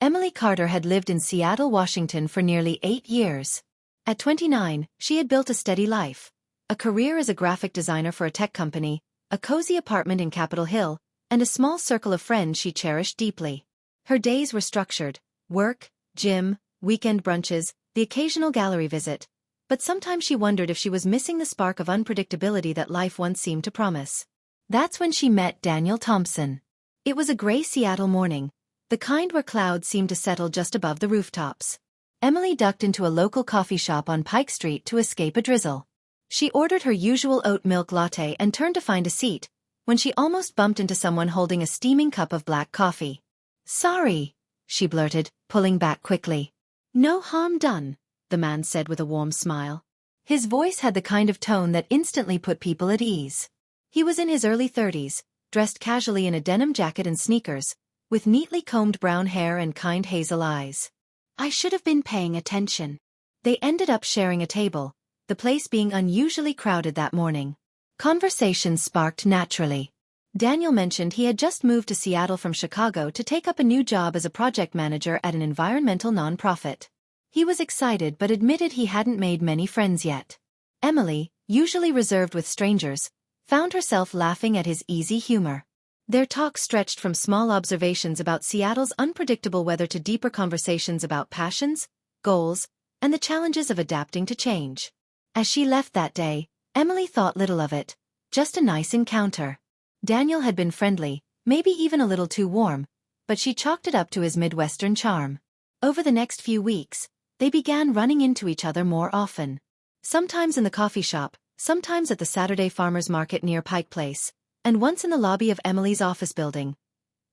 Emily Carter had lived in Seattle, Washington for nearly 8 years. At 29, she had built a steady life. A career as a graphic designer for a tech company, a cozy apartment in Capitol Hill, and a small circle of friends she cherished deeply. Her days were structured: work, gym, weekend brunches, the occasional gallery visit. But sometimes she wondered if she was missing the spark of unpredictability that life once seemed to promise. That's when she met Daniel Thompson. It was a gray Seattle morning, the kind where clouds seemed to settle just above the rooftops. Emily ducked into a local coffee shop on Pike Street to escape a drizzle. She ordered her usual oat milk latte and turned to find a seat, when she almost bumped into someone holding a steaming cup of black coffee. "Sorry," she blurted, pulling back quickly. "No harm done," the man said with a warm smile. His voice had the kind of tone that instantly put people at ease. He was in his early 30s, dressed casually in a denim jacket and sneakers, with neatly combed brown hair and kind hazel eyes. "I should have been paying attention." They ended up sharing a table, the place being unusually crowded that morning. Conversation sparked naturally. Daniel mentioned he had just moved to Seattle from Chicago to take up a new job as a project manager at an environmental nonprofit. He was excited but admitted he hadn't made many friends yet. Emily, usually reserved with strangers, found herself laughing at his easy humor. Their talk stretched from small observations about Seattle's unpredictable weather to deeper conversations about passions, goals, and the challenges of adapting to change. As she left that day, Emily thought little of it, just a nice encounter. Daniel had been friendly, maybe even a little too warm, but she chalked it up to his Midwestern charm. Over the next few weeks, they began running into each other more often. Sometimes in the coffee shop, sometimes at the Saturday farmers market near Pike Place, and once in the lobby of Emily's office building,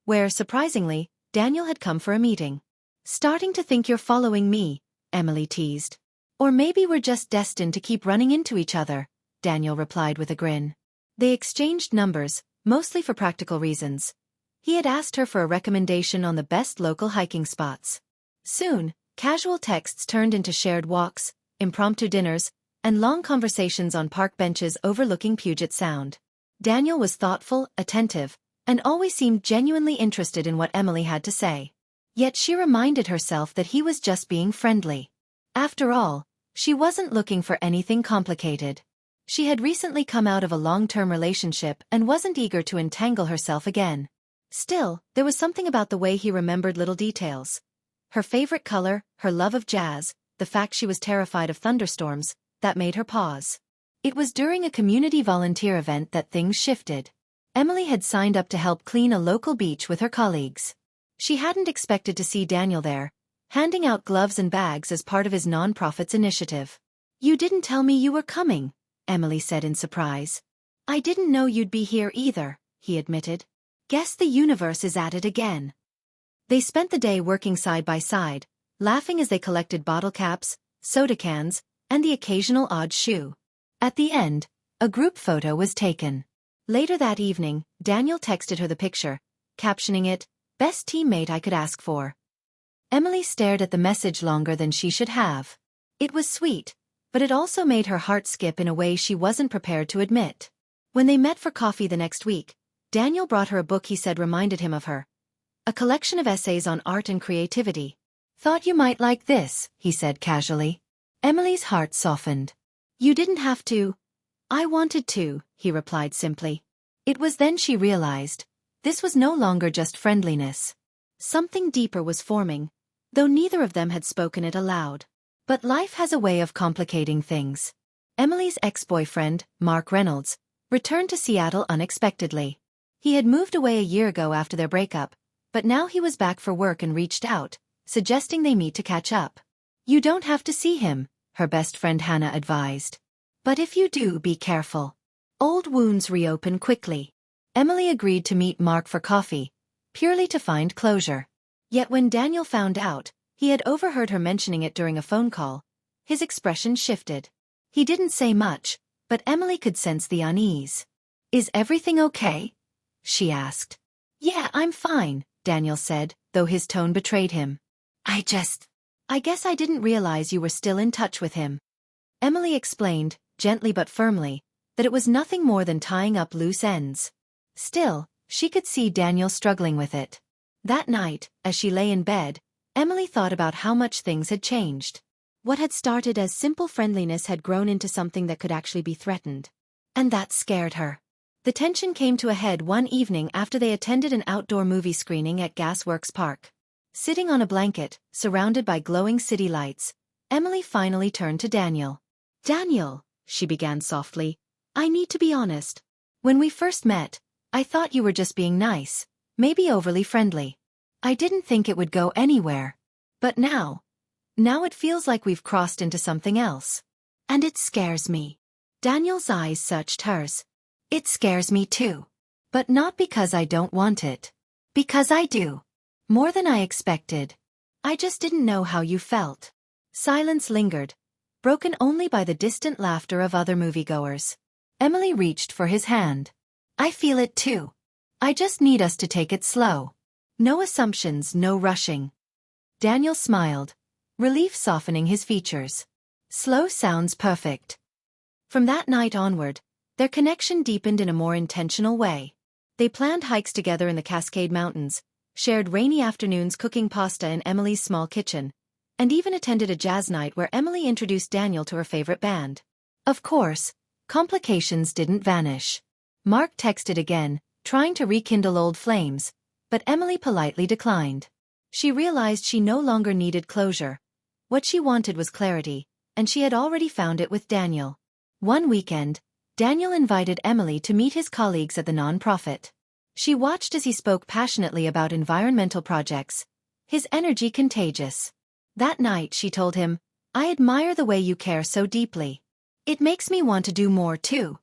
where, surprisingly, Daniel had come for a meeting. "Starting to think you're following me," Emily teased. "Or maybe we're just destined to keep running into each other," Daniel replied with a grin. They exchanged numbers, mostly for practical reasons. He had asked her for a recommendation on the best local hiking spots. Soon, casual texts turned into shared walks, impromptu dinners, and long conversations on park benches overlooking Puget Sound. Daniel was thoughtful, attentive, and always seemed genuinely interested in what Emily had to say. Yet she reminded herself that he was just being friendly. After all, she wasn't looking for anything complicated. She had recently come out of a long-term relationship and wasn't eager to entangle herself again. Still, there was something about the way he remembered little details. Her favorite color, her love of jazz, the fact she was terrified of thunderstorms, that made her pause. It was during a community volunteer event that things shifted. Emily had signed up to help clean a local beach with her colleagues. She hadn't expected to see Daniel there, handing out gloves and bags as part of his nonprofit's initiative. "You didn't tell me you were coming," Emily said in surprise. "I didn't know you'd be here either," he admitted. "Guess the universe is at it again." They spent the day working side by side, laughing as they collected bottle caps, soda cans, and the occasional odd shoe. At the end, a group photo was taken. Later that evening, Daniel texted her the picture, captioning it, "Best teammate I could ask for." Emily stared at the message longer than she should have. It was sweet, but it also made her heart skip in a way she wasn't prepared to admit. When they met for coffee the next week, Daniel brought her a book he said reminded him of her. A collection of essays on art and creativity. "Thought you might like this," he said casually. Emily's heart softened. "You didn't have to." "I wanted to," he replied simply. It was then she realized, this was no longer just friendliness. Something deeper was forming, though neither of them had spoken it aloud. But life has a way of complicating things. Emily's ex-boyfriend, Mark Reynolds, returned to Seattle unexpectedly. He had moved away a year ago after their breakup, but now he was back for work and reached out, suggesting they meet to catch up. "You don't have to see him," her best friend Hannah advised. "But if you do, be careful. Old wounds reopen quickly." Emily agreed to meet Mark for coffee, purely to find closure. Yet when Daniel found out, he had overheard her mentioning it during a phone call, his expression shifted. He didn't say much, but Emily could sense the unease. "Is everything okay?" she asked. "Yeah, I'm fine," Daniel said, though his tone betrayed him. I guess I didn't realize you were still in touch with him." Emily explained, gently but firmly, that it was nothing more than tying up loose ends. Still, she could see Daniel struggling with it. That night, as she lay in bed, Emily thought about how much things had changed. What had started as simple friendliness had grown into something that could actually be threatened. And that scared her. The tension came to a head one evening after they attended an outdoor movie screening at Gasworks Park. Sitting on a blanket, surrounded by glowing city lights, Emily finally turned to Daniel. "Daniel," she began softly, "I need to be honest. When we first met, I thought you were just being nice, maybe overly friendly. I didn't think it would go anywhere. But now it feels like we've crossed into something else. And it scares me." Daniel's eyes searched hers. "It scares me too. But not because I don't want it. Because I do. More than I expected. I just didn't know how you felt." Silence lingered, broken only by the distant laughter of other moviegoers. Emily reached for his hand. "I feel it too. I just need us to take it slow. No assumptions, no rushing." Daniel smiled, relief softening his features. "Slow sounds perfect." From that night onward, their connection deepened in a more intentional way. They planned hikes together in the Cascade Mountains, shared rainy afternoons cooking pasta in Emily's small kitchen, and even attended a jazz night where Emily introduced Daniel to her favorite band. Of course, complications didn't vanish. Mark texted again, trying to rekindle old flames, but Emily politely declined. She realized she no longer needed closure. What she wanted was clarity, and she had already found it with Daniel. One weekend, Daniel invited Emily to meet his colleagues at the nonprofit. She watched as he spoke passionately about environmental projects, his energy contagious. That night she told him, "I admire the way you care so deeply. It makes me want to do more too."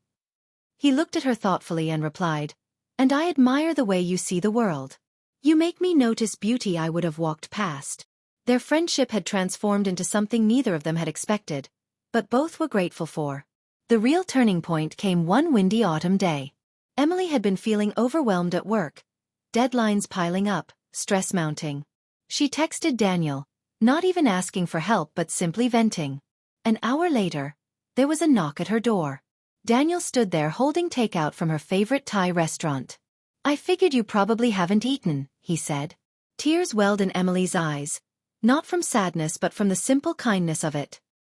He looked at her thoughtfully and replied, "And I admire the way you see the world. You make me notice beauty I would have walked past." Their friendship had transformed into something neither of them had expected, but both were grateful for. The real turning point came one windy autumn day. Emily had been feeling overwhelmed at work, deadlines piling up, stress mounting. She texted Daniel, not even asking for help but simply venting. An hour later, there was a knock at her door. Daniel stood there holding takeout from her favorite Thai restaurant. "I figured you probably haven't eaten," he said. Tears welled in Emily's eyes, not from sadness but from the simple kindness of it.